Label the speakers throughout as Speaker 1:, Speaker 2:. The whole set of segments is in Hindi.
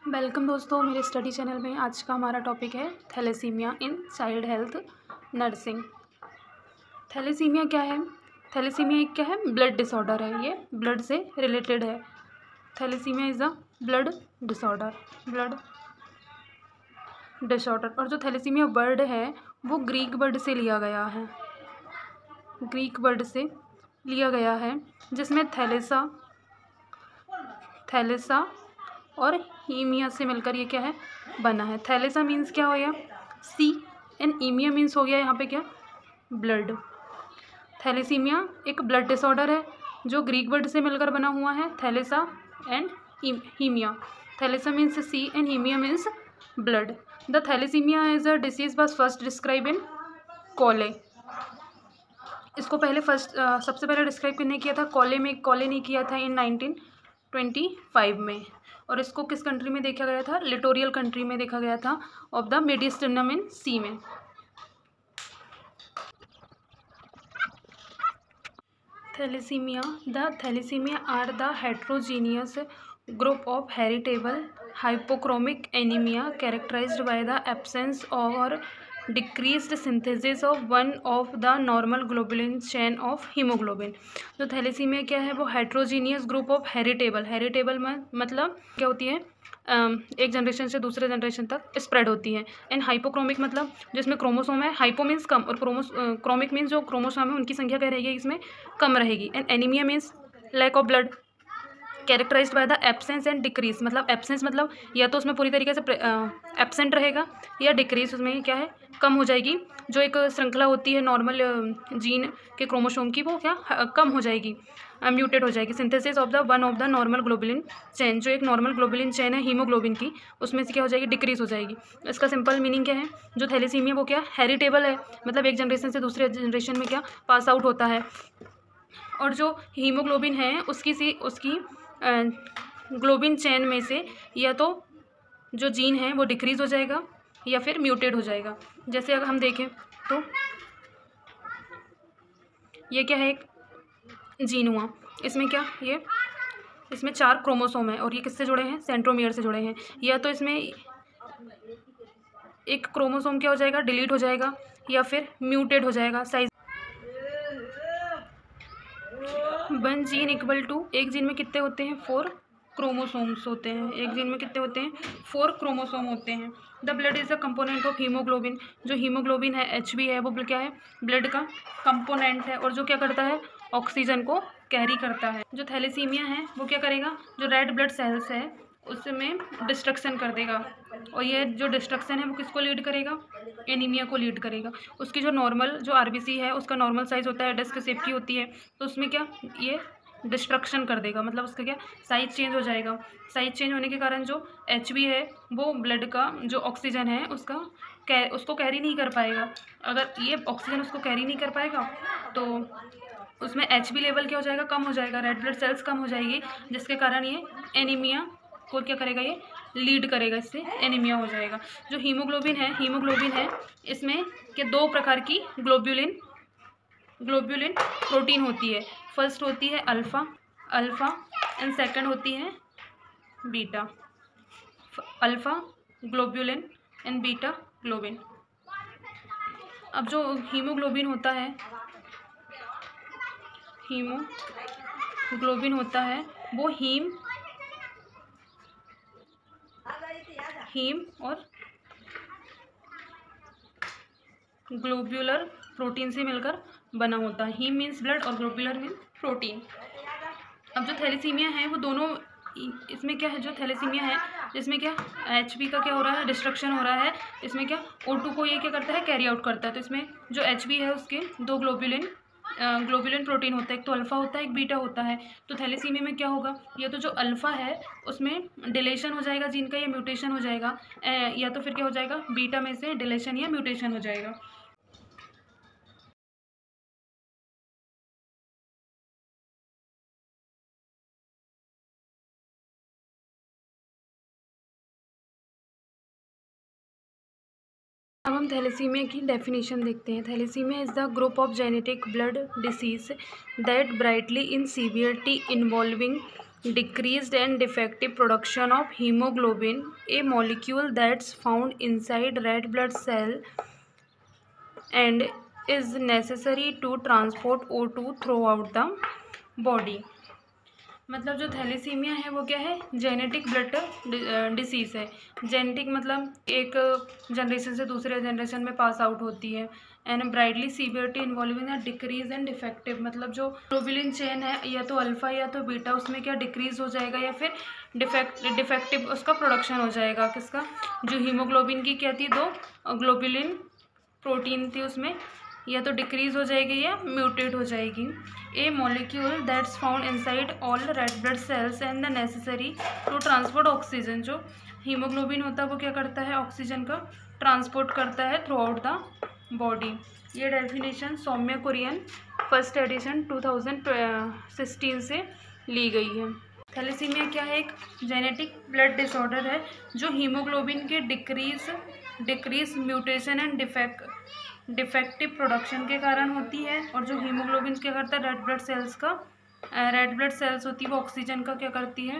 Speaker 1: वेलकम दोस्तों, मेरे स्टडी चैनल में आज का हमारा टॉपिक है thalassemia in child health nursing. Thalassemia क्या है? थैलेसीमिया एक क्या है? ब्लड डिसऑर्डर है। ये ब्लड से रिलेटेड है। Thalassemia is a blood disorder. और जो थैलेसीमिया वर्ड है वो ग्रीक वर्ड से लिया गया है। जिसमें थैलेसा और हीमिया से मिलकर ये क्या है बना है। थैलेसा मीन्स क्या हो गया? सी, एंड ईमिया मीन्स हो गया यहाँ पे क्या? ब्लड। थैलेसीमिया एक ब्लड डिसऑर्डर है जो ग्रीक वर्ड से मिलकर बना हुआ है, thalassa and haemia. Thalassa means sea and haemia means blood. The thalassaemia is a disease was first describe in Cooley. इसको सबसे पहले डिस्क्राइब किसने किया था? कॉले ने किया था इन 1925 में। और इसको किस कंट्री में देखा गया था? लिटोरियल कंट्री में देखा गया था ऑफ द मेडिटेरेनियन सी में। Thalassaemia are the heterogeneous group of heritable hypochromic anaemia characterised by the absence or decreased synthesis of one of the normal globulin chain of haemoglobin. जो थैलेसीमिया क्या है? वो हेट्रोजीनियस ग्रुप ऑफ हेरिटेबल मतलब क्या होती है? एक जनरेशन से दूसरे जनरेशन तक स्प्रेड होती है। एंड हाइपोक्रोमिक मतलब जिसमें क्रोमोसोम है, हाइपो मीन्स कम और क्रोमिक मीन्स जो क्रोमोसोम है उनकी संख्या क्या रहेगी? इसमें कम रहेगी। And anaemia means lack of blood characterized by the absence and decrease. मतलब एब्सेंस मतलब या तो उसमें पूरी तरीके से एब्सेंट रहेगा या डिक्रीज उसमें क्या है? कम हो जाएगी। जो एक श्रृंखला होती है नॉर्मल जीन के क्रोमोसोम की, वो क्या कम हो जाएगी, म्यूटेट हो जाएगी। Synthesis of the one of the normal globulin chain, जो एक नॉर्मल ग्लोबुलिन चेन है हीमोग्लोबिन की, उसमें से क्या हो जाएगी? डिक्रीज हो जाएगी। इसका सिंपल मीनिंग क्या है? जो थैलेसीमिया वो क्या हेरिटेबल है, मतलब एक जनरेशन से दूसरे जनरेशन में क्या पास आउट होता है। और जो हीमोग्लोबिन है उसकी ग्लोबिन चेन में से या तो जो जीन है वो डिक्रीज हो जाएगा या फिर म्यूटेट हो जाएगा। जैसे अगर हम देखें तो ये क्या है? एक जीन हुआ। इसमें 4 क्रोमोसोम है और ये किससे जुड़े हैं? सेंट्रोमियर से जुड़े हैं। या तो इसमें एक क्रोमोसोम क्या हो जाएगा? डिलीट हो जाएगा या फिर म्यूटेट हो जाएगा। साइज 1 जीन इक्वल टू, एक जीन में कितने होते हैं? 4 क्रोमोसोम्स होते हैं। एक जीन में कितने होते हैं? 4 क्रोमोसोम होते हैं। The blood is the component of haemoglobin. जो हीमोग्लोबिन है, HB है, वो क्या है? ब्लड का कंपोनेंट है और जो क्या करता है? ऑक्सीजन को कैरी करता है। जो थैलेसीमिया है वो क्या करेगा? जो रेड ब्लड सेल्स है उसमें डिस्ट्रक्शन कर देगा। और ये जो डिस्ट्रक्शन है वो किसको लीड करेगा? एनीमिया को लीड करेगा। उसकी जो नॉर्मल जो RBC है उसका नॉर्मल साइज होता है, डिस्क शेप की होती है, तो उसमें क्या ये डिस्ट्रक्शन कर देगा, मतलब उसका क्या साइज चेंज हो जाएगा। साइज चेंज होने के कारण जो HB है वो ब्लड का जो ऑक्सीजन है उसको कैरी नहीं कर पाएगा। अगर ये ऑक्सीजन उसको कैरी नहीं कर पाएगा तो उसमें HB लेवल क्या हो जाएगा? कम हो जाएगा, रेड ब्लड सेल्स कम हो जाएगी, जिसके कारण ये एनीमिया को क्या करेगा? ये लीड करेगा, इससे एनीमिया हो जाएगा। जो हीमोग्लोबिन है इसमें के 2 प्रकार की ग्लोब्यूलिन प्रोटीन होती है। फर्स्ट होती है अल्फ़ा एंड सेकंड होती है beta. Alpha globulin and beta globin. अब जो हीमोग्लोबिन होता है वो हीम और ग्लोब्यूलर प्रोटीन से मिलकर बना होता है। हीम मीन्स ब्लड और ग्लोब्यूलर मीन्स प्रोटीन। अब जो थैलेसीमिया है वो दोनों, इसमें क्या है? जो थैलेसीमिया है जिसमें क्या HB का क्या हो रहा है? डिस्ट्रक्शन हो रहा है। इसमें क्या O2 को ये क्या करता है? कैरी आउट करता है। तो इसमें जो HB है उसके 2 ग्लोब्यूलिन प्रोटीन होता है, एक तो अल्फ़ा होता है, एक बीटा होता है। तो थैलेसीमिया में क्या होगा? या तो जो अल्फ़ा है उसमें डिलेशन हो जाएगा जीन का या म्यूटेशन हो जाएगा, या तो फिर क्या हो जाएगा? बीटा में से डिलेशन या म्यूटेशन हो जाएगा। अब हम थैलेसीमिया की डेफिनेशन देखते हैं। Thalassemia is the group of genetic blood disease that brightly in severity involving decreased and defective production of hemoglobin, a molecule that's found inside red blood cell and is necessary to transport O2 throughout the body। मतलब जो थैलेसीमिया है वो क्या है, जेनेटिक ब्लड डिसीज़ है। जेनेटिक मतलब एक जनरेशन से दूसरे जनरेशन में पास आउट होती है। And brightly severity involving a decrease and defective, मतलब जो ग्लोबुलिन चेन है या तो अल्फ़ा या तो बीटा, उसमें क्या डिक्रीज हो जाएगा या फिर डिफेक्टिव उसका प्रोडक्शन हो जाएगा। किसका, जो हीमोग्लोबिन की क्या थी, 2 ग्लोबुलिन प्रोटीन थी, उसमें या तो डिक्रीज हो जाएगी या म्यूटेट हो जाएगी। A molecule that's found inside all red blood cells and the necessary to transport oxygen, जो हीमोग्लोबिन होता है वो क्या करता है, ऑक्सीजन का ट्रांसपोर्ट करता है थ्रू आउट द बॉडी। ये definition Saumya Kurian first edition 2016 से ली गई है। थैलेसीमिया क्या है, एक जेनेटिक ब्लड डिसऑर्डर है जो हीमोग्लोबिन के decrease mutation and defective production के कारण होती है। और जो हीमोग्लोबिन क्या करता है, रेड ब्लड सेल्स होती है वो ऑक्सीजन का क्या करती है,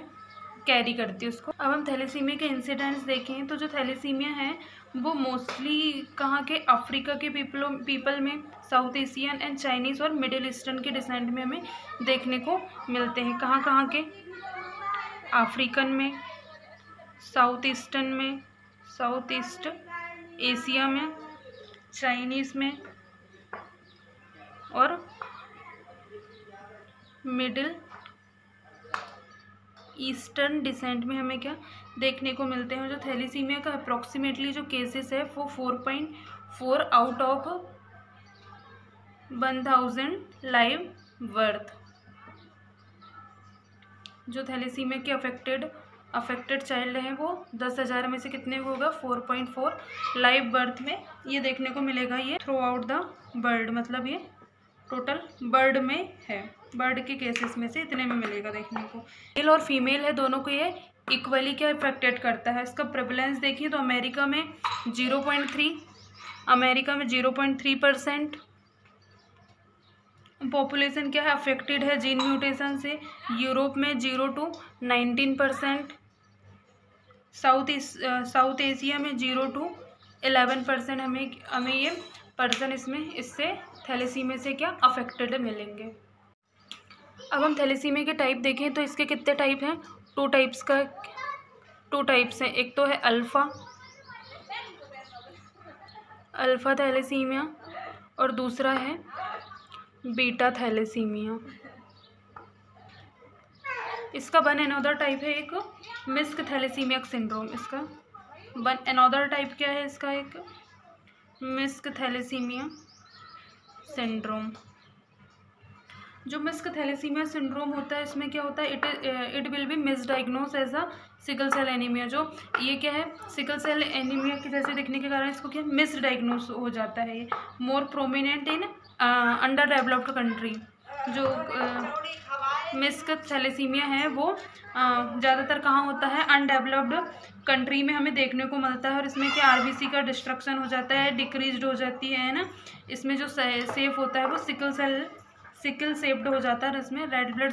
Speaker 1: कैरी करती है उसको। अब हम थैलेसीमिया के इंसिडेंट्स देखें तो जो थैलेसीमिया है वो मोस्टली कहाँ के, अफ्रीका के पीपल में, साउथ एशियन एंड चाइनीज़ और मिडिल ईस्टर्न के डिसेंट में हमें देखने को मिलते हैं। कहाँ के, अफ्रीकन में, साउथ ईस्ट एशिया में, चाइनीज़ में और मिडिल ईस्टर्न डिसेंट में हमें क्या देखने को मिलते हैं। जो थैलेसीमिया का अप्रॉक्सीमेटली जो केसेस है वो 4.4 आउट ऑफ 1000 लाइव बर्थ। जो थैलेसीमिया के अफेक्टेड चाइल्ड हैं वो 10,000 में से कितने होगा, 4.4 लाइव बर्थ में ये देखने को मिलेगा। ये थ्रू आउट द बर्ड, मतलब ये टोटल बर्ड में है, बर्ड के केसेस में से इतने में मिलेगा देखने को। मेल और फीमेल है दोनों को ये इक्वली क्या अफेक्टेड करता है। इसका प्रेवलेंस देखिए तो अमेरिका में 0.3% पॉपुलेशन क्या है अफेक्टेड है जीन म्यूटेशन से। यूरोप में 0 to 19%, साउथ एशिया में 0 to 11% हमें ये पर्सन इससे थैलेसीमिया से क्या अफेक्टेड मिलेंगे। अब हम थैलेसीमिया के टाइप देखें तो इसके कितने टाइप हैं, 2 टाइप्स हैं। एक तो है अल्फ़ा थैलेसीमिया और दूसरा है बीटा थैलेसीमिया। इसका वन अनदर टाइप है एक मिस्क थैलेसीमिया सिंड्रोम। इसका वन अनदर टाइप क्या है, इसका एक मिस्क थैलेसीमिया सिंड्रोम। जो मिस्क थैलेसीमिया सिंड्रोम होता है इसमें क्या होता है, it will be misdiagnose as a sickle cell anaemia. जो ये क्या है, सिकल सेल एनीमिया के जैसे दिखने के कारण इसको क्या मिसडाइग्नोज हो जाता है। ये मोर prominent in under developed country. जो मिस्क थैलेसीमिया है वो ज़्यादातर कहाँ होता है, अनडेवलप्ड कंट्री में हमें देखने को मिलता है। और इसमें क्या आरबीसी का डिस्ट्रक्शन हो जाता है, डिक्रीज्ड हो जाती है ना। इसमें जो सेफ होता है वो सिकल शेप्ड हो जाता है। इसमें रेड ब्लड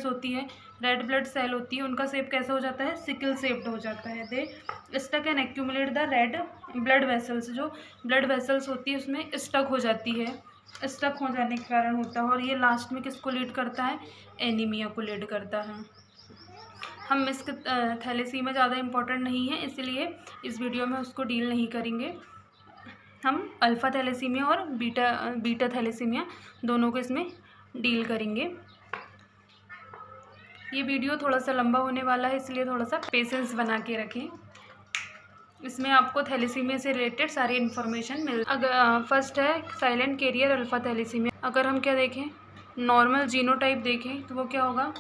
Speaker 1: सेल होती है, उनका शेप कैसा हो जाता है, सिकल शेप्ड हो जाता है। They stuck and accumulate the red blood vessels. जो ब्लड वेसल्स होती है उसमें स्टक हो जाती है, स्टक हो जाने के कारण होता है। और ये लास्ट में किसको लीड करता है, एनीमिया को लीड करता है। हम मिस्क थैलेसीमिया ज़्यादा इम्पोर्टेंट नहीं है इसलिए इस वीडियो में उसको डील नहीं करेंगे। हम अल्फ़ा थैलेसीमिया और बीटा थैलेसीमिया दोनों को इसमें डील करेंगे। ये वीडियो थोड़ा सा लंबा होने वाला है इसलिए थोड़ा सा पेशेंस बना के रखें। इसमें आपको थैलेसीमिया से रिलेटेड सारी इन्फॉर्मेशन फर्स्ट है साइलेंट कैरियर अल्फ़ा थैलेसीमिया। अगर हम क्या देखें, नॉर्मल जीनोटाइप देखें तो वो क्या होगा,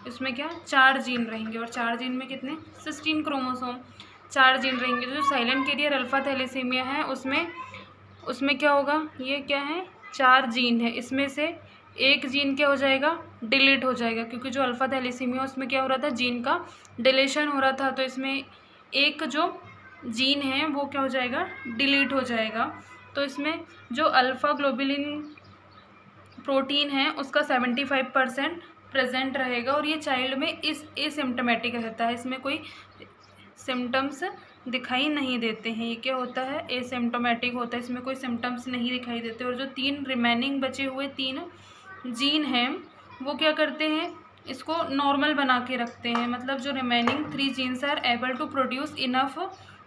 Speaker 1: इसमें क्या 4 जीन रहेंगे और 4 जीन में कितने 16 क्रोमोसोम 4 जीन रहेंगे। जो साइलेंट कैरियर अल्फ़ा थैलेसीमिया है उसमें क्या होगा, ये क्या है 4 जीन है, इसमें से एक जीन क्या हो जाएगा, डिलीट हो जाएगा। क्योंकि जो अल्फ़ा थैलेसीमिया उसमें क्या हो रहा था, जीन का डिलीशन हो रहा था। तो इसमें एक जो जीन है वो क्या हो जाएगा, डिलीट हो जाएगा। तो इसमें जो अल्फ़ा ग्लोबुलिन प्रोटीन है उसका 75% प्रेजेंट रहेगा और ये चाइल्ड में इस एसिम्प्टोमेटिक रहता है, इसमें कोई सिम्टम्स दिखाई नहीं देते हैं। ये क्या होता है, एसिम्प्टोमेटिक होता है, इसमें कोई सिम्टम्स नहीं दिखाई देते। और जो 3 रिमेनिंग बचे हुए 3 जीन हैं वो क्या करते हैं, इसको नॉर्मल बना के रखते हैं। मतलब जो remaining 3 genes are able to produce enough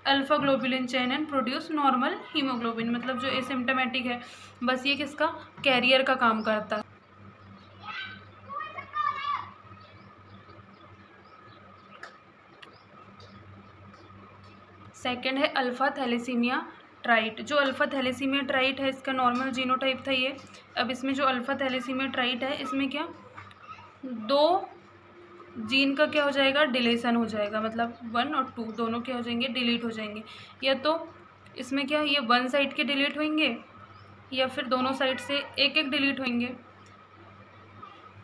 Speaker 1: alpha globulin chain and produce normal hemoglobin. मतलब जो एसिम्प्टोमेटिक है बस ये किसका, कैरियर का काम करता है। सेकेंड है अल्फा थैलेसीमिया ट्राइट। जो अल्फा थैलेसीमिया ट्राइट है इसका नॉर्मल जीनोटाइप था ये। अब इसमें जो अल्फा थैलेसीमिया ट्राइट है इसमें क्या 2 जीन का क्या हो जाएगा, डिलीशन हो जाएगा। मतलब 1 और 2 दोनों क्या हो जाएंगे, डिलीट हो जाएंगे। या तो इसमें क्या ये 1 साइड के डिलीट होंगे या फिर दोनों साइड से एक एक डिलीट होंगे।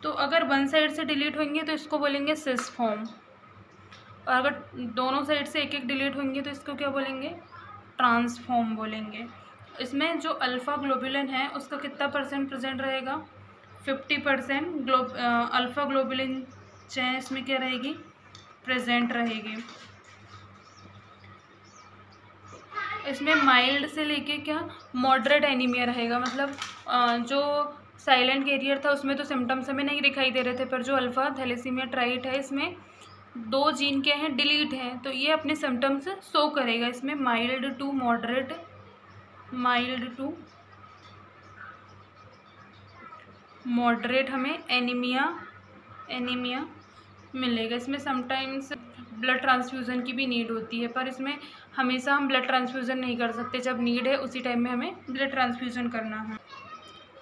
Speaker 1: तो अगर 1 साइड से डिलीट होंगे तो इसको बोलेंगे सिस फॉर्म, और अगर दोनों साइड से एक एक डिलीट होंगे तो इसको क्या बोलेंगे, ट्रांसफॉर्म बोलेंगे। इसमें जो अल्फ़ा ग्लोबुलिन है उसका कितना % प्रेजेंट रहेगा, 50% अल्फ़ा ग्लोबुलिन चेन इसमें क्या रहेगी, प्रेजेंट रहेगी। इसमें माइल्ड से लेके क्या मॉडरेट एनीमिया रहेगा। मतलब जो साइलेंट कैरियर था उसमें तो सिम्टम्स हमें नहीं दिखाई दे रहे थे, पर जो अल्फ़ा थैलेसीमिया ट्राइट है इसमें 2 जीन क्या हैं, डिलीट हैं, तो ये अपने सिम्टम्स शो करेगा। इसमें माइल्ड टू मॉडरेट हमें एनीमिया मिलेगा। इसमें समटाइम्स ब्लड ट्रांसफ्यूज़न की भी नीड होती है, पर इसमें हमेशा हम ब्लड ट्रांसफ्यूज़न नहीं कर सकते। जब नीड है उसी टाइम में हमें ब्लड ट्रांसफ्यूज़न करना है।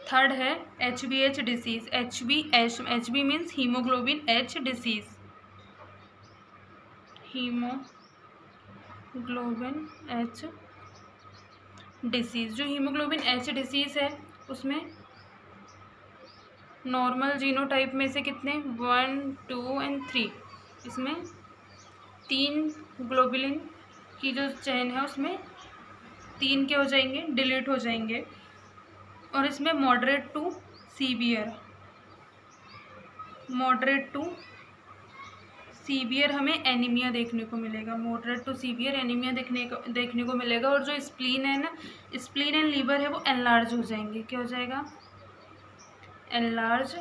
Speaker 1: थर्ड है HbH disease. HB means haemoglobin H disease, haemoglobin H disease. जो हीमोग्लोबिन H डिसीज़ है उसमें नॉर्मल जीनोटाइप में से कितने 1, 2 एंड 3, इसमें 3 ग्लोबुलिन की जो चेन है उसमें 3 क्या हो जाएंगे, डिलीट हो जाएंगे। और इसमें मॉडरेट टू सीवियर हमें एनीमिया देखने को मिलेगा। मॉडरेट टू सीवियर एनीमिया देखने को मिलेगा। और जो स्प्लीन एंड लीवर है वो एनलार्ज हो जाएंगे। क्या हो जाएगा, एनलार्ज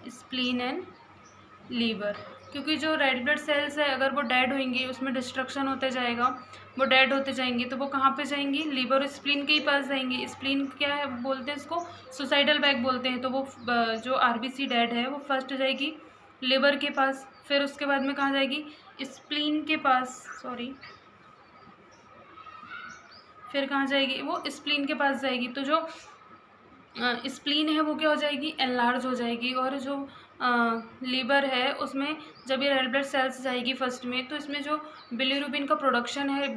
Speaker 1: स्प्लीन एंड लीवर। क्योंकि जो रेड ब्लड सेल्स है अगर वो डेड होंगी, उसमें डिस्ट्रक्शन होते जाएगा, वो डेड होते जाएंगी, तो वो कहाँ पे जाएंगी, लीवर और स्प्लीन के ही पास जाएंगी। स्प्लीन क्या है बोलते हैं, इसको सुसाइडल बैग बोलते हैं। तो वो जो RBC डेड है वो फर्स्ट जाएगी लिवर के पास, फिर उसके बाद में कहाँ जाएगी, स्प्लीन के पास, फिर कहाँ जाएगी, वो स्प्लीन के पास जाएगी। तो जो स्प्लीन है वो क्या हो जाएगी, एनलार्ज हो जाएगी। और जो लीवर है उसमें जब ये रेड ब्लड सेल्स जाएगी फर्स्ट में, तो इसमें जो बिलीरुबिन का प्रोडक्शन है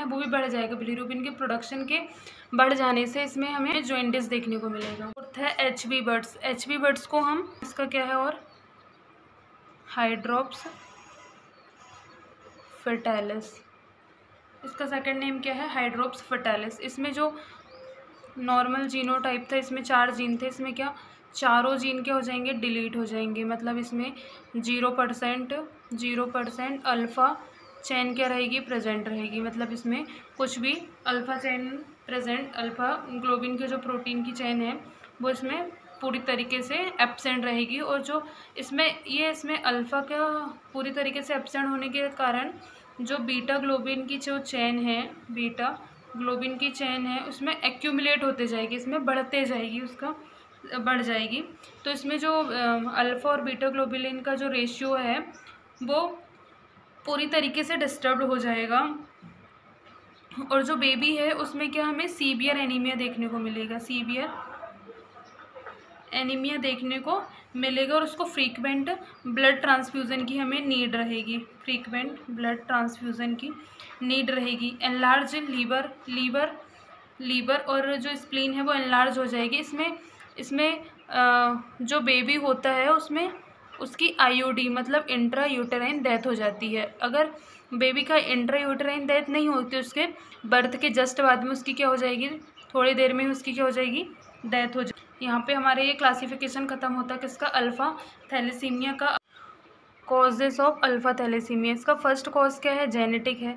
Speaker 1: वो भी बढ़ जाएगा। बिलीरुबिन के प्रोडक्शन के बढ़ जाने से इसमें हमें जॉइंटिस देखने को मिलेगा। फोर्थ है HB बर्ड्स को हम, इसका क्या है, और हाइड्रोप्स फर्टालिस, इसका सेकंड नेम क्या है, हाइड्रोप्स फर्टालिस। इसमें जो नॉर्मल जीनोटाइप था इसमें 4 जीन थे, इसमें क्या चारों जीन क्या हो जाएंगे, डिलीट हो जाएंगे। मतलब इसमें 0% अल्फ़ा चेन क्या रहेगी, प्रेजेंट रहेगी। मतलब इसमें कुछ भी alpha chain present, alpha globin के जो प्रोटीन की चेन है वो इसमें पूरी तरीके से एब्सेंट रहेगी। और जो इसमें अल्फ़ा क्या पूरी तरीके से एब्सेंट होने के कारण जो बीटा ग्लोबिन की जो चेन है उसमें एक्यूमुलेट होते जाएगी, इसमें बढ़ते जाएगी, उसका बढ़ जाएगी। तो इसमें जो अल्फ़ा और बीटा ग्लोबुलिन का जो रेशियो है वो पूरी तरीके से डिस्टर्ब हो जाएगा। और जो बेबी है उसमें क्या हमें सीवियर एनीमिया देखने को मिलेगा। और उसको फ्रीक्वेंट ब्लड ट्रांसफ्यूज़न की हमें नीड रहेगी। एनलार्ज लीवर और जो स्प्लीन है वो एनलार्ज हो जाएगी। इसमें जो बेबी होता है उसमें उसकी IUD मतलब इंट्रा यूटेराइन डेथ हो जाती है। अगर बेबी का इंट्रा यूटेराइन डेथ नहीं होती, उसके बर्थ के जस्ट बाद में उसकी क्या हो जाएगी, थोड़ी देर में उसकी क्या हो जाएगी, डेथ हो जाए। यहाँ पे हमारे ये क्लासिफिकेशन ख़त्म होता है किसका, अल्फ़ा थैलेसीमिया का। कॉजेस ऑफ अल्फ़ा थैलेसीमिया, इसका फर्स्ट कॉज क्या है, जेनेटिक है।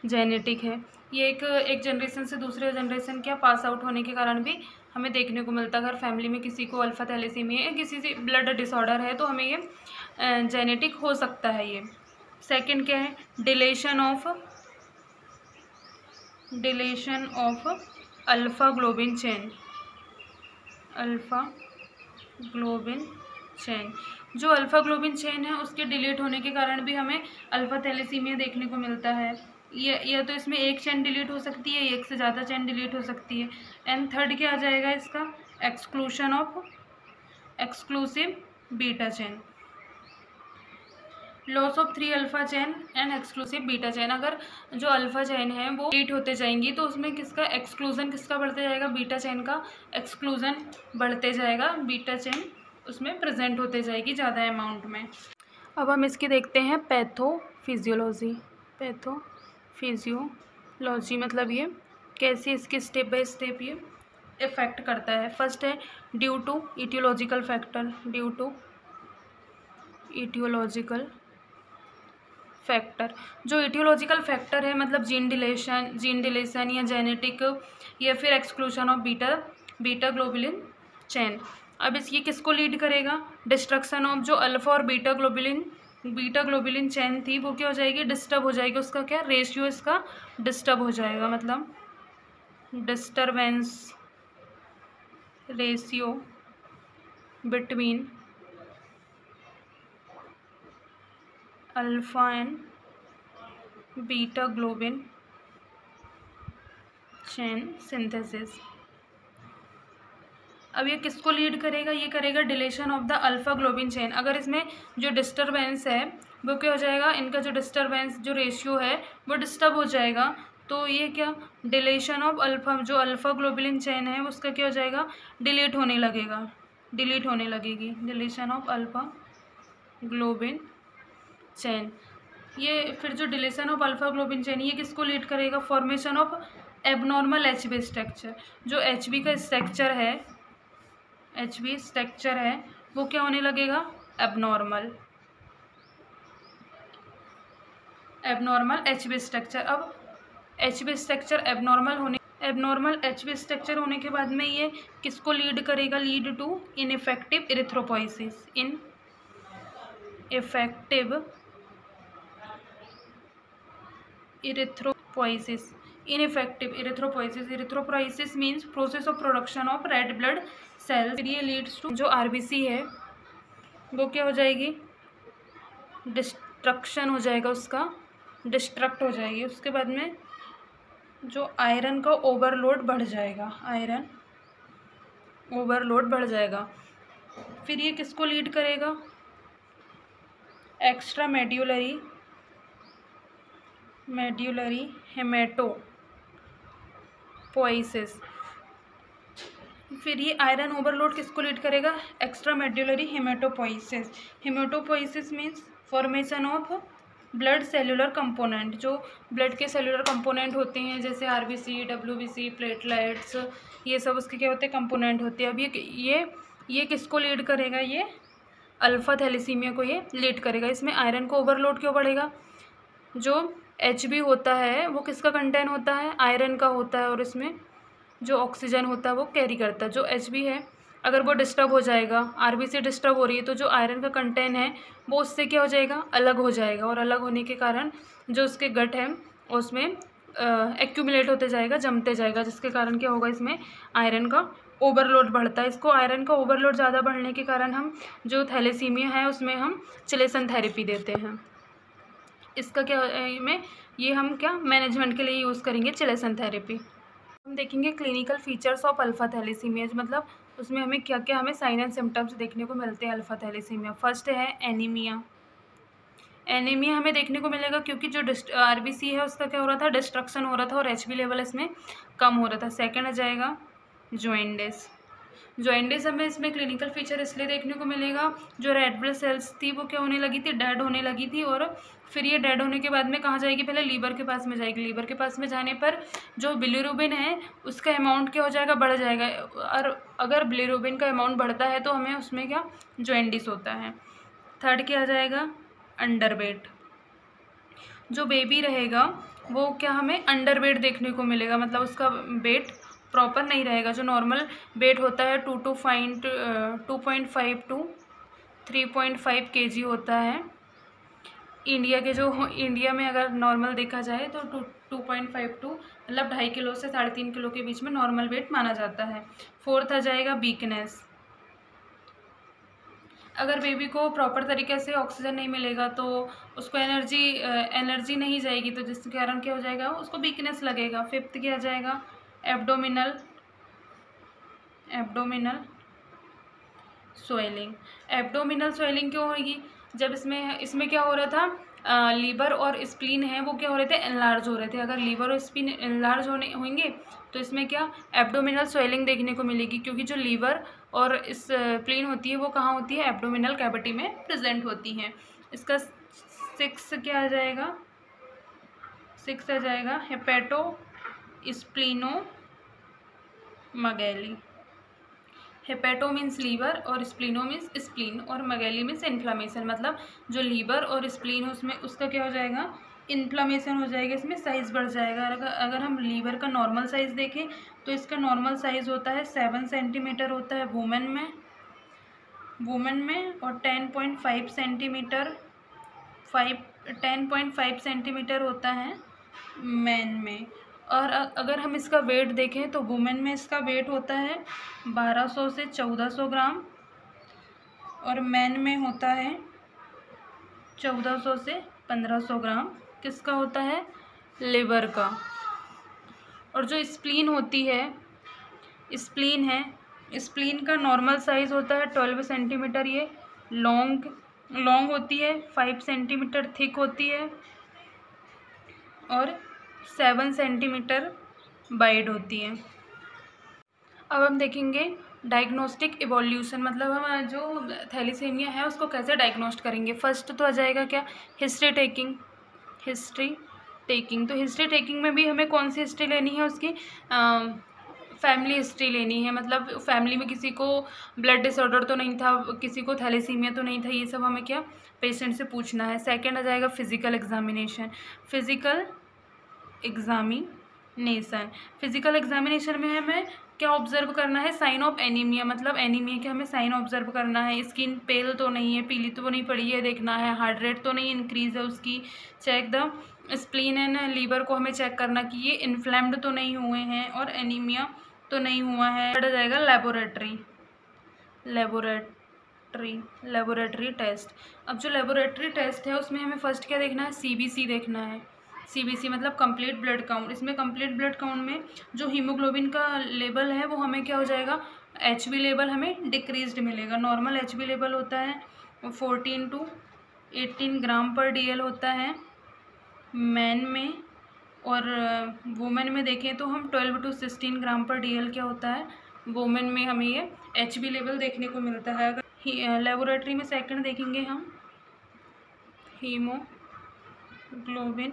Speaker 1: जेनेटिक है ये एक जनरेशन से दूसरे जनरेशन क्या पास आउट होने के कारण भी हमें देखने को मिलता है। अगर फैमिली में किसी को अल्फ़ा थैलेसीमिया या किसी से ब्लड डिसऑर्डर है तो हमें ये जेनेटिक हो सकता है ये। सेकंड क्या है, deletion of alpha globin chain. Alpha globin chain, जो अल्फ़ा ग्लोबिन चेन है उसके डिलीट होने के कारण भी हमें अल्फ़ा थैलेसीमिया देखने को मिलता है। या तो इसमें एक चेन डिलीट हो सकती है, एक से ज़्यादा चेन डिलीट हो सकती है। एंड थर्ड क्या आ जाएगा इसका, exclusion of exclusive beta chain. Loss of 3 alpha chain and exclusive beta chain, अगर जो अल्फ़ा चेन है वो डिलीट होते जाएंगी तो उसमें किसका एक्सक्लूजन किसका बढ़ते जाएगा, बीटा चेन का एक्सक्लूजन बढ़ते जाएगा। बीटा चेन उसमें प्रेजेंट होते जाएगी ज़्यादा अमाउंट में। अब हम इसकी देखते हैं पैथोफिजियोलॉजी। पैथोफिजियोलॉजी मतलब ये कैसे इसके स्टेप बाय स्टेप ये इफ़ेक्ट करता है। फर्स्ट है due to etiological factor. Due to etiological factor, जो इटियोलॉजिकल फैक्टर है मतलब जीन डिलेशन या जेनेटिक या फिर exclusion of beta globulin chain. अब ये किसको लीड करेगा, डिस्ट्रक्शन ऑफ जो अल्फ़ा और बीटा ग्लोबुलिन चेन थी वो क्या हो जाएगी, डिस्टर्ब हो जाएगी। उसका क्या रेशियो इसका डिस्टर्ब हो जाएगा, मतलब disturbance ratio between alpha and beta globin chain synthesis. अब ये किसको लीड करेगा, ये करेगा deletion of the alpha globin chain. अगर इसमें जो डिस्टर्बेंस है वो क्या हो जाएगा, इनका जो डिस्टर्बेंस जो रेशियो है वो डिस्टर्ब हो जाएगा। तो ये क्या डिलेशन ऑफ अल्फ़ा, जो अल्फ़ा ग्लोबुलिन चेन है उसका क्या हो जाएगा, डिलीट होने लगेगी। Deletion of alpha globin chain. ये फिर जो deletion of alpha globin chain ये किसको लीड करेगा, formation of abnormal HB structure. जो एचबी का स्ट्रक्चर है वो क्या होने लगेगा, एबनॉर्मल एचबी स्ट्रक्चर। अब HB structure abnormal HB structure होने के बाद में ये किसको लीड करेगा, lead to ineffective erythropoiesis. Ineffective erythropoiesis means process of production of red blood sales. फिर ये लीड्स टू जो आरबीसी है वो क्या हो जाएगी, डिस्ट्रक्शन हो जाएगा, उसका डिस्ट्रक्ट हो जाएगी। उसके बाद में जो आयरन का ओवरलोड बढ़ जाएगा। फिर ये किसको लीड करेगा, एक्स्ट्रा मेड्यूलरी हेमेटोपोइसिस। फिर ये आयरन ओवरलोड किसको लीड करेगा, extra medullary haematopoiesis means formation of blood cellular component. जो ब्लड के सेलुलर कंपोनेंट होते हैं जैसे आरबीसी, डब्ल्यूबीसी, प्लेटलेट्स, ये सब उसके क्या होते हैं, कंपोनेंट होते हैं। अब ये किसको लीड करेगा, ये अल्फ़ा थैलेसीमिया को ये लीड करेगा। इसमें आयरन को ओवरलोड क्यों बढ़ेगा, जो एचबी होता है वो किसका कंटेंट होता है, आयरन का होता है, और इसमें जो ऑक्सीजन होता है वो कैरी करता है। जो एचबी है अगर वो डिस्टर्ब हो जाएगा, आरबीसी डिस्टर्ब हो रही है तो जो आयरन का कंटेंट है वो उससे क्या हो जाएगा, अलग हो जाएगा। और अलग होने के कारण जो उसके गट है उसमें एक्यूमुलेट होते जाएगा, जमते जाएगा, जिसके कारण क्या होगा, इसमें आयरन का ओवरलोड बढ़ता है। इसको आयरन का ओवरलोड ज़्यादा बढ़ने के कारण हम जो थैलेसीमिया है उसमें हम चिलेसन थेरेपी देते हैं। इसका क्या ये हम क्या मैनेजमेंट के लिए यूज़ करेंगे चिलेसन थेरेपी। हम देखेंगे clinical features of alpha thalassemia, मतलब उसमें हमें क्या क्या हमें साइन एंड सिम्टम्स देखने को मिलते हैं अल्फ़ा थैलेसीमिया। फर्स्ट है एनीमिया हमें देखने को मिलेगा क्योंकि जो आरबीसी है उसका क्या हो रहा था, डिस्ट्रक्शन हो रहा था और एचबी लेवल इसमें कम हो रहा था। सेकंड आ जाएगा जॉइंडिस हमें इसमें क्लिनिकल फीचर इसलिए देखने को मिलेगा, जो रेड ब्लड सेल्स थी वो क्या होने लगी थी, डेड होने लगी थी, और फिर ये डेड होने के बाद में कहाँ जाएगी, पहले लीवर के पास में जाएगी। लीवर के पास में जाने पर जो बिलीरुबिन है उसका अमाउंट क्या हो जाएगा, बढ़ जाएगा। और अगर बिलीरुबिन का अमाउंट बढ़ता है तो हमें उसमें क्या, जॉन्डिस होता है। थर्ड क्या आ जाएगा, अंडरवेट। जो बेबी रहेगा वो क्या, हमें अंडरवेट देखने को मिलेगा, मतलब उसका वेट प्रॉपर नहीं रहेगा। जो नॉर्मल वेट होता है 2.5 टू 3.5 kg होता है। इंडिया में अगर नॉर्मल देखा जाए तो 2.5 टू मतलब 2.5 किलो से 3.5 किलो के बीच में नॉर्मल वेट माना जाता है। फोर्थ आ जाएगा वीकनेस। अगर बेबी को प्रॉपर तरीके से ऑक्सीजन नहीं मिलेगा तो उसको एनर्जी नहीं जाएगी, तो जिसके कारण क्या हो जाएगा, उसको वीकनेस लगेगा। फिफ्थ क्या आ जाएगा, एब्डोमिनल स्वेलिंग। एब्डोमिनल स्वेलिंग क्यों होगी, जब इसमें क्या हो रहा था, लीवर और स्प्लीन है वो क्या हो रहे थे, एनलार्ज हो रहे थे। अगर लीवर और स्प्लीन एनलार्ज होंगे तो इसमें क्या, एब्डोमिनल स्वेलिंग देखने को मिलेगी, क्योंकि जो लीवर और स्प्लीन होती है वो कहाँ होती है, एब्डोमिनल कैविटी में प्रेजेंट होती हैं। इसका सिक्स क्या आ जाएगा, सिक्स आ जाएगा hepatosplenomegaly. Hepato means liver और स्प्लीनो मीन्स स्प्लीन और मगैली मीन्स इन्फ्लामेशन, मतलब जो लीवर और स्प्लीन है उसमें उसका क्या हो जाएगा, इन्फ्लामेशन हो जाएगा, इसमें साइज़ बढ़ जाएगा। अगर हम लीवर का नॉर्मल साइज़ देखें तो इसका नॉर्मल साइज़ होता है 7 सेंटीमीटर होता है वुमेन में और 10.5 सेंटीमीटर होता है मैन में। और अगर हम इसका वेट देखें तो वुमेन में इसका वेट होता है 1200 से 1400 ग्राम और मैन में होता है 1400 से 1500 ग्राम। किसका होता है, लिवर का। और जो स्प्लीन होती है, स्प्लीन का नॉर्मल साइज़ होता है 12 सेंटीमीटर। ये लॉन्ग होती है, 5 सेंटीमीटर थिक होती है और 7 सेंटीमीटर वाइड होती है। अब हम देखेंगे डायग्नोस्टिक इवोल्यूशन, मतलब हम जो थैलीसीमिया है उसको कैसे डायग्नोस्ट करेंगे। फर्स्ट तो आ जाएगा क्या, हिस्ट्री टेकिंग। तो हिस्ट्री टेकिंग में भी हमें कौन सी हिस्ट्री लेनी है, उसकी फैमिली हिस्ट्री लेनी है, मतलब फैमिली में किसी को ब्लड डिसऑर्डर तो नहीं था, किसी को थैलेसीमिया तो नहीं था, ये सब हमें क्या पेशेंट से पूछना है। सेकंड आ जाएगा फिजिकल एग्जामिनेशन में हमें क्या ऑब्जर्व करना है, साइन ऑफ एनीमिया, मतलब एनीमिया के हमें साइन ऑब्जर्व करना है। स्किन पेल तो नहीं है, पीली तो नहीं पड़ी है देखना है, हार्ट रेट तो नहीं इंक्रीज है उसकी, check the spleen and liver को हमें चेक करना कि ये इन्फ्लेम्ड तो नहीं हुए हैं और एनीमिया तो नहीं हुआ है। बढ़ जाएगा लेबोरेटरी टेस्ट। अब जो लेबोरेटरी टेस्ट है उसमें हमें फर्स्ट क्या देखना है, CBC देखना है। CBC मतलब कंप्लीट ब्लड काउंट। इसमें कंप्लीट ब्लड काउंट में जो हीमोग्लोबिन का लेवल है वो हमें क्या हो जाएगा, HB लेवल हमें डिक्रीज्ड मिलेगा। नॉर्मल HB लेवल होता है 14 to 18 ग्राम पर DL होता है मैन में, और वुमेन में देखें तो हम 12 to 16 ग्राम पर DL क्या होता है वुमेन में, हमें ये HB लेवल देखने को मिलता है। अगर लेबोरेटरी में सेकंड देखेंगे हम हीमोग्लोबिन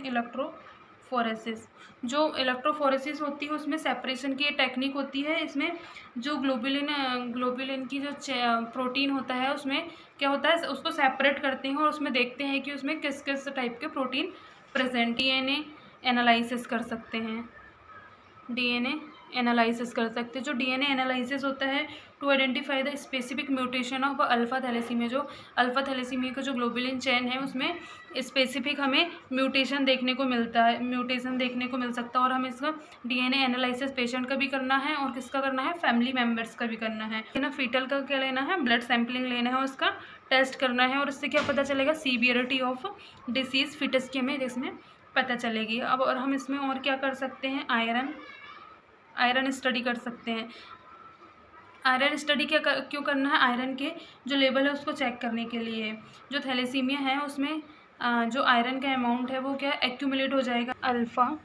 Speaker 1: इलेक्ट्रोफोरेसिस। जो इलेक्ट्रोफोरेसिस होती है उसमें सेपरेशन की टेक्निक होती है। इसमें जो ग्लोबुलिन की जो प्रोटीन होता है उसमें क्या होता है, उसको सेपरेट करते हैं और उसमें देखते हैं कि उसमें किस किस टाइप के प्रोटीन प्रेजेंट। DNA एनालिसिस कर सकते हैं, जो DNA एनालिसिस होता है to identify the specific mutation of alpha thalassemia. जो अल्फा थैलेसीमिया का जो ग्लोबुलिन चेन है उसमें स्पेसिफिक हमें म्यूटेशन देखने को मिल सकता है। और हमें इसका DNA एनालिसिस पेशेंट का भी करना है और किसका करना है, फैमिली मेम्बर्स का भी करना है ना। फीटल का क्या लेना है, ब्लड सैम्पलिंग लेना है, उसका टेस्ट करना है और इससे क्या पता चलेगा, सीवियरिटी ऑफ डिसीज़ फिटस की हमें इसमें पता चलेगी। अब और हम इसमें और क्या कर सकते हैं, आयरन स्टडी कर सकते हैं। आयरन स्टडी क्यों करना है, आयरन के जो लेवल है उसको चेक करने के लिए। जो थैलेसीमिया है उसमें जो आयरन का अमाउंट है वो क्या एक्यूमुलेट हो जाएगा। अल्फ़ा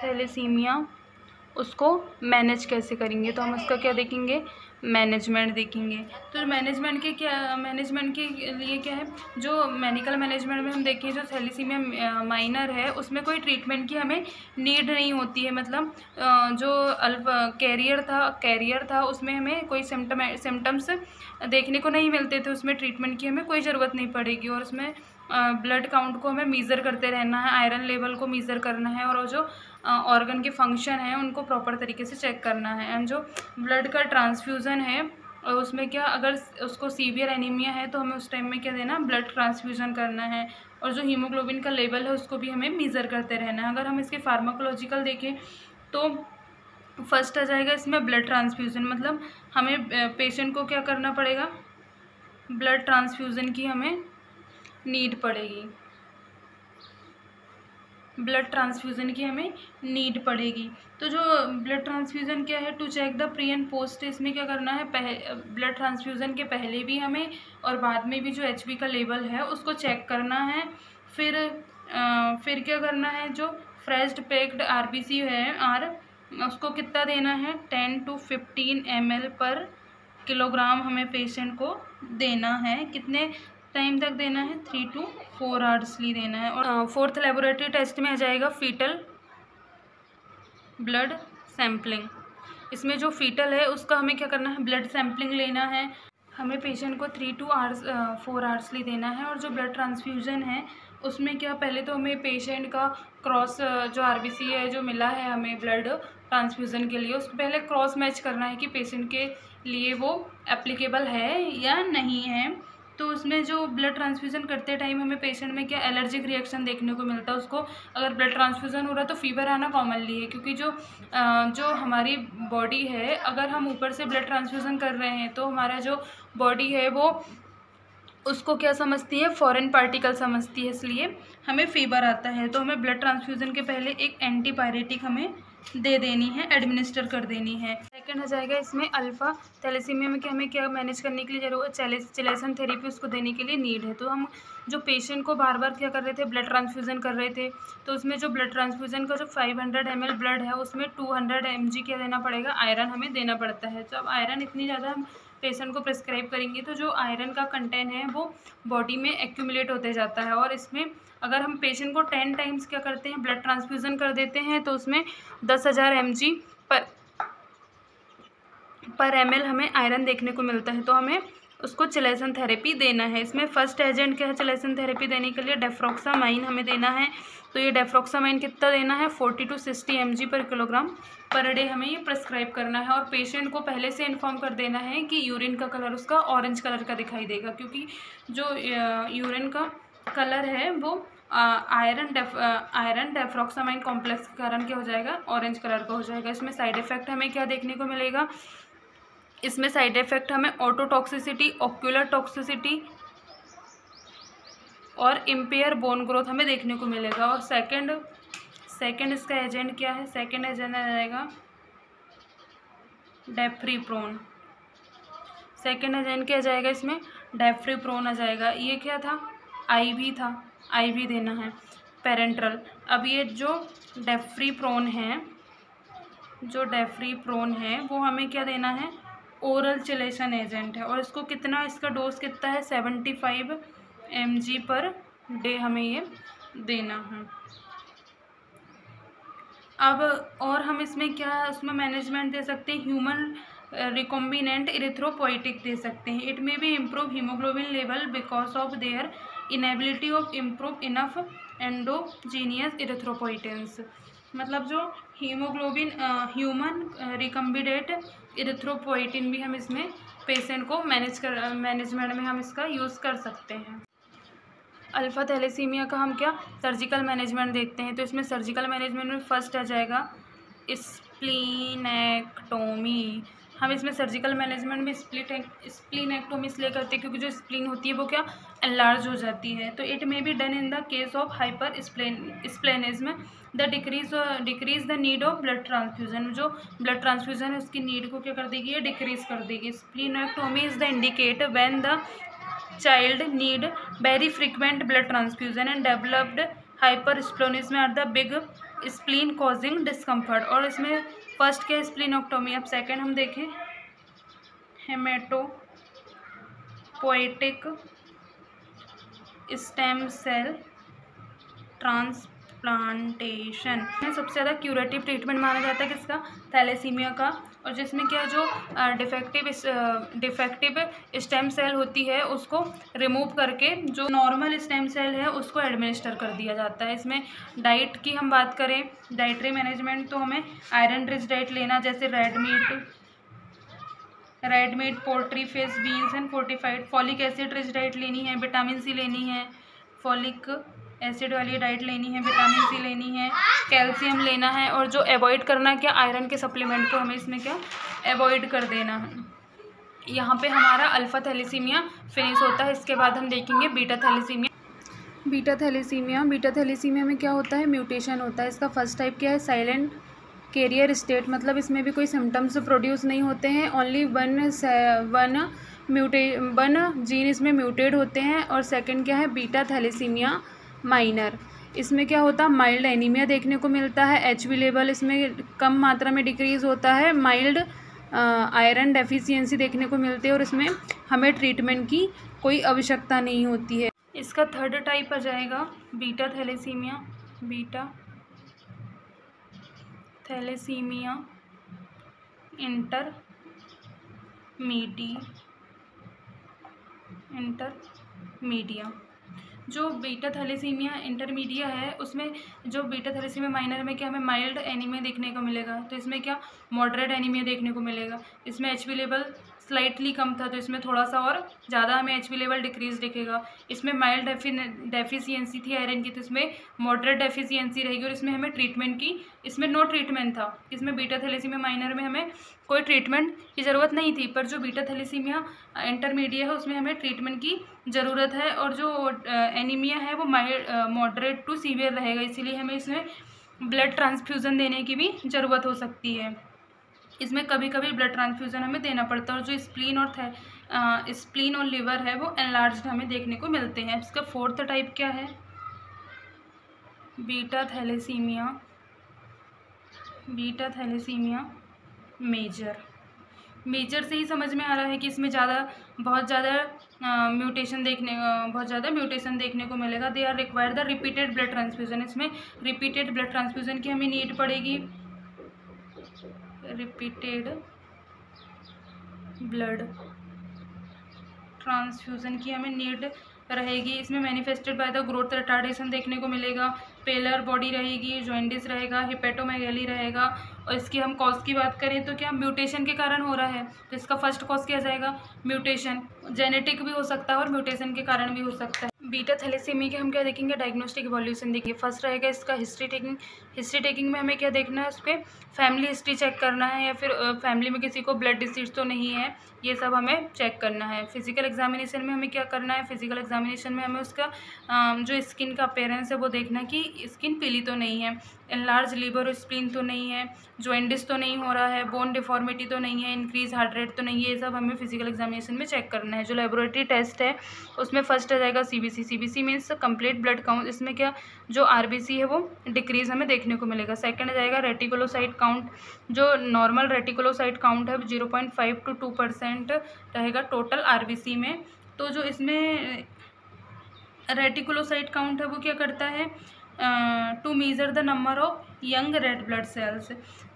Speaker 1: थैलेसीमिया उसको मैनेज कैसे करेंगे, तो हम उसका क्या देखेंगे, मैनेजमेंट देखेंगे। तो मैनेजमेंट के लिए क्या है, जो मेडिकल मैनेजमेंट में हम देखें जो थैलेसीमिया माइनर है उसमें कोई ट्रीटमेंट की हमें नीड नहीं होती है। मतलब जो कैरियर था उसमें हमें कोई सिम्टम्स देखने को नहीं मिलते थे, उसमें ट्रीटमेंट की हमें कोई ज़रूरत नहीं पड़ेगी। और उसमें ब्लड काउंट को हमें मीज़र करते रहना है, आयरन लेवल को मीज़र करना है, और जो ऑर्गन के फंक्शन हैं उनको प्रॉपर तरीके से चेक करना है। एंड जो ब्लड का ट्रांसफ्यूज़न है उसमें क्या, अगर उसको सीवियर एनीमिया है तो हमें उस टाइम में क्या देना, ब्लड ट्रांसफ्यूज़न करना है। और जो हीमोग्लोबिन का लेवल है उसको भी हमें मीज़र करते रहना है। अगर हम इसके फार्माकोलॉजिकल देखें तो फर्स्ट आ जाएगा इसमें ब्लड ट्रांसफ्यूज़न। मतलब हमें पेशेंट को क्या करना पड़ेगा, ब्लड ट्रांसफ्यूज़न की हमें नीड पड़ेगी, ब्लड ट्रांसफ्यूज़न की हमें नीड पड़ेगी। तो जो ब्लड ट्रांसफ्यूज़न क्या है, to check the pre and post, इसमें क्या करना है, ब्लड ट्रांसफ्यूज़न के पहले भी हमें और बाद में भी जो HB का लेवल है उसको चेक करना है। फिर क्या करना है, जो फ्रेश पैक्ड RBC है उसको कितना देना है, 10 to 15 ml पर किलोग्राम हमें पेशेंट को देना है। कितने टाइम तक देना है, 3 to 4 आवर्सली देना है। और फोर्थ लेबोरेटरी टेस्ट में आ जाएगा फीटल ब्लड सैम्पलिंग। इसमें जो फीटल है उसका हमें क्या करना है, ब्लड सैम्पलिंग लेना है। हमें पेशेंट को 3 to 4 आवर्सली देना है। और जो ब्लड ट्रांसफ्यूज़न है उसमें क्या, पहले तो हमें पेशेंट का क्रॉस जो RBC है जो मिला है हमें ब्लड ट्रांसफ्यूज़न के लिए, उसको पहले क्रॉस मैच करना है कि पेशेंट के लिए वो एप्लीकेबल है या नहीं है। तो उसमें जो ब्लड ट्रांसफ्यूज़न करते टाइम हमें पेशेंट में क्या एलर्जिक रिएक्शन देखने को मिलता है। उसको अगर ब्लड ट्रांसफ्यूज़न हो रहा है तो फीवर आना कॉमनली है, क्योंकि जो हमारी बॉडी है, अगर हम ऊपर से ब्लड ट्रांसफ्यूज़न कर रहे हैं तो हमारा जो बॉडी है वो उसको क्या समझती है, फॉरेन पार्टिकल समझती है, इसलिए हमें फीवर आता है। तो हमें ब्लड ट्रांसफ्यूज़न के पहले एक एंटीपायरेटिक हमें दे देनी है, एडमिनिस्टर कर देनी है। सेकंड हो जाएगा इसमें अल्फ़ा थैलेसीमिया में हमें क्या मैनेज करने के लिए ज़रूरत, चेलेसन थेरेपी उसको देने के लिए नीड है। तो हम जो पेशेंट को बार बार क्या कर रहे थे, ब्लड ट्रांसफ्यूज़न कर रहे थे, तो उसमें जो ब्लड ट्रांसफ्यूज़न का जो 500 ml ब्लड है उसमें 200 mg क्या देना पड़ेगा, आयरन हमें देना पड़ता है। तो अब आयरन इतनी ज़्यादा हम पेशेंट को प्रिस्क्राइब करेंगे तो जो आयरन का कंटेंट है वो बॉडी में एक्यूमुलेट होते जाता है। और इसमें अगर हम पेशेंट को 10 टाइम्स क्या करते हैं, ब्लड ट्रांसफ्यूज़न कर देते हैं तो उसमें 10,000 mg पर ml हमें आयरन देखने को मिलता है। तो हमें उसको चेलेसन थेरेपी देना है। इसमें फर्स्ट एजेंट क्या है चेलेसन थेरेपी देने के लिए, डेफ्रोक्सामाइन हमें देना है। तो ये डेफ्रोक्सामाइन कितना देना है, 40 to 60 mg पर किलोग्राम पर डे हमें ये प्रिस्क्राइब करना है। और पेशेंट को पहले से इन्फॉर्म कर देना है कि यूरिन का कलर उसका ऑरेंज कलर का दिखाई देगा, क्योंकि जो यूरिन का कलर है वो आयरन डेफ्रोक्सामाइन कॉम्प्लेक्स के कारण क्या हो जाएगा, ऑरेंज कलर का हो जाएगा। इसमें साइड इफ़ेक्ट हमें क्या देखने को मिलेगा, इसमें साइड इफ़ेक्ट हमें ऑटोटॉक्सिसिटी, ऑक्यूलर टॉक्सिसिटी और इम्पेयर बोन ग्रोथ हमें देखने को मिलेगा। और सेकंड इसका एजेंट क्या है, सेकंड एजेंट आ जाएगा डेफ्रीप्रोन। सेकंड एजेंट क्या जाएगा इसमें, डेफ्रीप्रोन आ जाएगा। ये क्या था, IV था, IV देना है पेरेंट्रल। अब ये जो डेफ्रीप्रोन है वो हमें क्या देना है, ओरल चिलेशन एजेंट है। और इसको कितना, इसका डोज कितना है, 75 mg पर डे हमें ये देना है। अब और हम इसमें क्या उसमें मैनेजमेंट दे सकते हैं, ह्यूमन रिकॉम्बिनेंट इरिथ्रोपोइटिक दे सकते हैं। It may be improve haemoglobin level because of their inability of improve enough endogenous erythropoietins. मतलब जो हीमोग्लोबिन ह्यूमन रिकम्बिनेंट इरिथ्रोपोइटिन भी हम इसमें पेशेंट को मैनेजमेंट में हम इसका यूज़ कर सकते हैं। अल्फ़ा थैलेसीमिया का हम क्या सर्जिकल मैनेजमेंट देखते हैं। तो इसमें सर्जिकल मैनेजमेंट में फर्स्ट आ जाएगा स्प्लीनेक्टोमी। हम इसमें सर्जिकल मैनेजमेंट में स्प्लीनेक्टोमी इसलिए करते हैं क्योंकि जो स्प्लीन होती है वो क्या एनलार्ज हो जाती है। तो it may be done in the case of hypersplenism the decrease the need of blood transfusion. जो ब्लड ट्रांसफ्यूजन है उसकी नीड को क्या कर देगी, ये डिक्रीज कर देगी। Splenectomy is the indicate when the child need very frequent blood transfusion and developed hypersplenism at the big spleen causing discomfort। और इसमें फर्स्ट क्या स्प्लीनोक्टोमी। अब सेकंड हम देखें हेमेटोपोएटिक स्टेम सेल ट्रांसप्लांटेशन में सबसे ज़्यादा क्यूरेटिव ट्रीटमेंट माना जाता है किसका, थैलेसीमिया का। और जिसमें क्या जो डिफेक्टिव स्टेम सेल होती है उसको रिमूव करके जो नॉर्मल स्टेम सेल है उसको एडमिनिस्टर कर दिया जाता है। इसमें डाइट की हम बात करें, डाइटरी मैनेजमेंट, तो हमें आयरन रिच डाइट लेना, जैसे red meat, poultry, fish, beans and fortified. Folic acid rich diet लेनी है, विटामिन सी लेनी है, फॉलिक एसिड वाली डाइट लेनी है, विटामिन सी लेनी है, कैल्शियम लेना है। और जो अवॉइड करना है क्या, आयरन के सप्लीमेंट को हमें इसमें क्या अवॉइड कर देना है। यहाँ पे हमारा अल्फा थैलेसीमिया फिनिश होता है। इसके बाद हम देखेंगे बीटा थैलेसीमिया। बीटा थैलेसीमिया में क्या होता है, म्यूटेशन होता है। इसका फर्स्ट टाइप क्या है, साइलेंट कैरियर स्टेट, मतलब इसमें भी कोई सिम्टम्स प्रोड्यूस नहीं होते हैं, ओनली वन जीन इसमें म्यूटेड होते हैं। और सेकंड क्या है, बीटा थैलेसीमिया माइनर। इसमें क्या होता है, माइल्ड एनीमिया देखने को मिलता है, HB लेवल इसमें कम मात्रा में डिक्रीज होता है, माइल्ड आयरन डेफिशिएंसी देखने को मिलती है और इसमें हमें ट्रीटमेंट की कोई आवश्यकता नहीं होती है। इसका थर्ड टाइप आ जाएगा बीटा थैलेसीमिया इंटरमीडिया। जो बीटा थैलेसीमिया इंटरमीडिया है उसमें जो बीटा थैलेसीमिया माइनर में क्या हमें माइल्ड एनीमिया देखने को मिलेगा, तो इसमें क्या मॉडरेट एनीमिया देखने को मिलेगा। इसमें HB लेवल स्लाइटली कम था तो इसमें थोड़ा सा और ज़्यादा हमें HB लेवल डिक्रीज दिखेगा। इसमें माइल्ड डेफिशिएंसी थी आयरन की तो इसमें मॉडरेट डेफिशिएंसी रहेगी। और इसमें हमें ट्रीटमेंट की, इसमें नो ट्रीटमेंट था, इसमें बीटा थैलेसीमिया माइनर में हमें कोई ट्रीटमेंट की ज़रूरत नहीं थी। पर जो बीटा थैलेसीमिया इंटरमीडिएट है उसमें हमें ट्रीटमेंट की ज़रूरत है। और जो एनीमिया है वो मॉडरेट टू सीवियर रहेगा, इसीलिए हमें इसमें ब्लड ट्रांसफ्यूज़न देने की भी ज़रूरत हो सकती है। इसमें कभी कभी ब्लड ट्रांसफ्यूज़न हमें देना पड़ता है। और जो स्प्लीन और लिवर है वो एनलार्ज्ड हमें देखने को मिलते हैं। इसका फोर्थ टाइप क्या है, बीटा थैलेसीमिया मेजर से ही समझ में आ रहा है कि इसमें बहुत ज़्यादा म्यूटेशन देखने को मिलेगा। They are require the repeated blood transfusion, इसमें रिपीटेड ब्लड ट्रांसफ्यूज़न की हमें नीड पड़ेगी, रिपीटेड ब्लड ट्रांसफ्यूज़न की हमें नीड रहेगी। इसमें manifested by the growth retardation देखने को मिलेगा, पेलर बॉडी रहेगी, जॉइंडिस रहेगा, हिपेटोमेगैली रहेगा। और इसकी हम कॉज की बात करें तो क्या म्यूटेशन के कारण हो रहा है, तो इसका फर्स्ट कॉज क्या जाएगा, म्यूटेशन। जेनेटिक भी हो सकता है और म्यूटेशन के कारण भी हो सकता है। बीटा थैलेसीमिया के हम क्या देखेंगे, डायग्नोस्टिक इवोल्यूशन देखेंगे। फर्स्ट रहेगा इसका हिस्ट्री टेकिंग में हमें क्या देखना है, उस पर फैमिली हिस्ट्री चेक करना है या फिर फैमिली में किसी को ब्लड डिसीज तो नहीं है, ये सब हमें चेक करना है। फिजिकल एग्जामिनेशन में हमें क्या करना है, फिजिकल एग्जामिनेशन में हमें उसका जो स्किन का अपीयरेंस है वो देखना है कि स्किन पीली तो नहीं है, एनलार्ज लीवर और स्प्लीन तो नहीं है, जॉइंडिस तो नहीं हो रहा है, बोन डिफॉर्मिटी तो नहीं है, इंक्रीज हार्ट रेट तो नहीं है, ये सब हमें फिजिकल एग्जामिनेशन में चेक करना है। जो लेबोरेटरी टेस्ट है उसमें फर्स्ट आ जाएगा CBC means complete blood count, इसमें क्या जो RBC है वो डिक्रीज हमें देखने को मिलेगा। सेकंड आ जाएगा रेटिकुलोसाइट काउंट, जो नॉर्मल रेटिकुलोसाइट काउंट है 0.5 to 2% रहेगा टोटल RBC में। तो जो इसमें रेटिकुलोसाइट काउंट है वो क्या करता है, to measure the number of young red blood cells.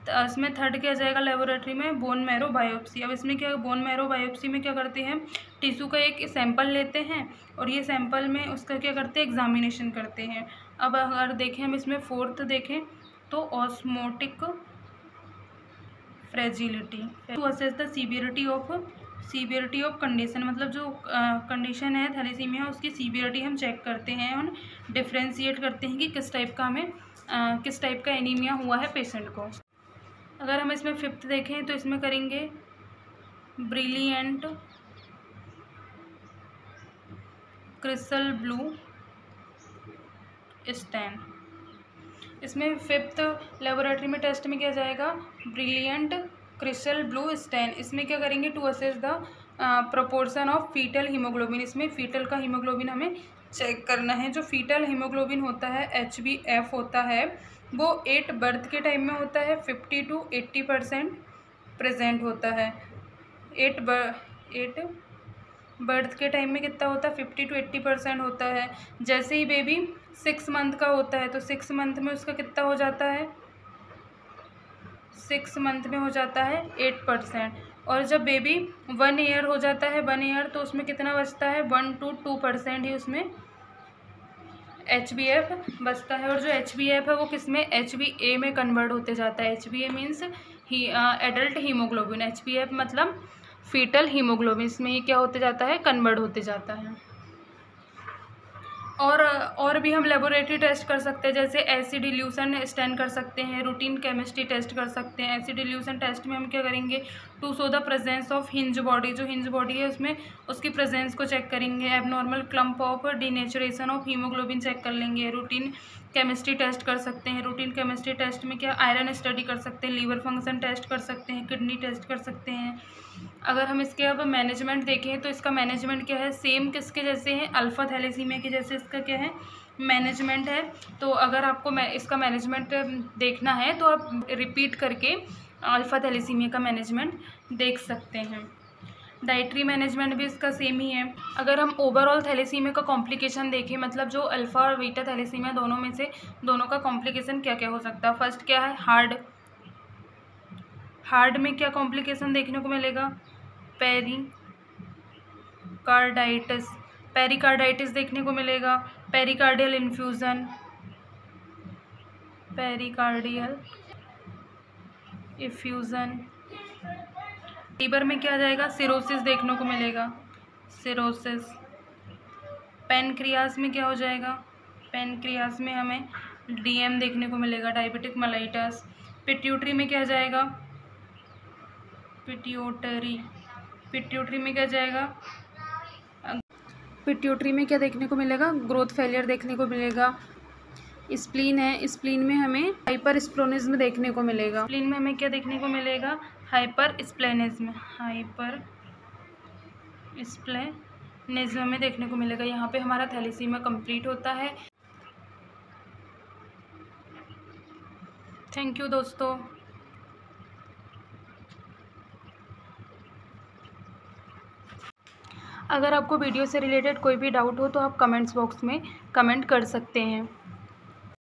Speaker 1: तो इसमें थर्ड क्या जाएगा लेबोरेटरी में, बोन मैरो बायोप्सी। अब इसमें क्या, बोन मैरो बायोप्सी में क्या करते हैं, टिश्यू का एक सैंपल लेते हैं और ये सैंपल में उसका क्या करते हैं, एग्जामिनेशन करते हैं। अब अगर देखें हम इसमें फोर्थ देखें तो osmotic fragility to assess the severity of condition, मतलब जो कंडीशन है थैलेसीमिया उसकी सीवियरिटी हम चेक करते हैं और डिफ्रेंशिएट करते हैं कि किस टाइप का एनीमिया हुआ है पेशेंट को। अगर हम इसमें फिफ्थ देखें तो इसमें करेंगे ब्रिलियंट क्रिस्टल ब्लू स्टेन। इसमें फिफ्थ लेबोरेटरी में टेस्ट में क्या जाएगा, ब्रिलियंट क्रिस्टल ब्लू स्टेन। इसमें क्या करेंगे, to assess the proportion of fetal hemoglobin, इसमें फीटल का हीमोग्लोबिन हमें चेक करना है। जो फीटल हीमोग्लोबिन होता है HbF होता है वो 8 बर्थ के टाइम में होता है, 50 to 80% प्रेजेंट होता है। 8 बर्थ के टाइम में कितना होता है, 50 to 80% होता है। जैसे ही बेबी 6 मंथ का होता है तो 6 मंथ में उसका कितना हो जाता है, 6 मंथ में हो जाता है 8%। और जब बेबी 1 ईयर हो जाता है, 1 ईयर, तो उसमें कितना बचता है, 1 to 2% ही उसमें HbF बचता है। और जो HbF है वो किस में, HbA में कन्वर्ट होते जाता है। HbA means adult haemoglobin, HbF मतलब फीटल हीमोग्लोबिन, इसमें ये क्या होते जाता है, कन्वर्ट होते जाता है। और भी हम लेबोरेटरी टेस्ट कर सकते हैं, जैसे एसिड इल्यूशन स्टैन कर सकते हैं, रूटीन केमिस्ट्री टेस्ट कर सकते हैं। एसिड इल्यूशन टेस्ट में हम क्या करेंगे, to show the presence of Heinz body, जो हिंज बॉडी है उसमें उसकी प्रेजेंस को चेक करेंगे। Abnormal clump of denaturation of hemoglobin check कर लेंगे। रूटीन केमिस्ट्री टेस्ट कर सकते हैं। रूटीन केमिस्ट्री टेस्ट में क्या, आयरन स्टडी कर सकते हैं, लीवर फंक्शन टेस्ट कर सकते हैं, किडनी टेस्ट कर सकते हैं। अगर हम इसके अब मैनेजमेंट देखें तो इसका मैनेजमेंट क्या है, सेम किसके जैसे हैं, अल्फ़ा थैलेसीमिया के जैसे इसका क्या है, मैनेजमेंट है। तो अगर आपको इसका मैनेजमेंट देखना है तो आप रिपीट करके अल्फ़ा थैलेसीमिया का मैनेजमेंट देख सकते हैं। डाइटरी मैनेजमेंट भी इसका सेम ही है। अगर हम ओवरऑल थैलेसीमिया का कॉम्प्लिकेशन देखें, मतलब जो अल्फ़ा और बीटा थैलेसीमिया दोनों में से दोनों का कॉम्प्लिकेशन क्या क्या हो सकता है। फर्स्ट क्या है, हार्ट में क्या कॉम्प्लिकेशन देखने को मिलेगा, पेरिकार्डाइटिस देखने को मिलेगा। Pericardial effusion. लीवर में क्या आ जाएगा, सिरोसिस देखने को मिलेगा, सिरोसिस। पैनक्रियाज में क्या हो जाएगा, पैनक्रियाज में हमें DM देखने को मिलेगा, डायबिटिक मेलाइटस। पिट्यूटरी में क्या जाएगा, पिट्यूटरी में क्या जाएगा, पिट्यूटरी में क्या देखने को मिलेगा, ग्रोथ फेलियर देखने को मिलेगा। स्प्लीन है, स्प्लीन में हमें हाइपर स्प्लेनिज्म देखने को मिलेगा। स्प्लीन में हमें क्या देखने को मिलेगा, हाइपर स्प्लेनिज्म में देखने को मिलेगा। यहाँ पे हमारा थैलेसीमिया कंप्लीट होता है। थैंक यू दोस्तों। अगर आपको वीडियो से रिलेटेड कोई भी डाउट हो तो आप कमेंट्स बॉक्स में कमेंट कर सकते हैं।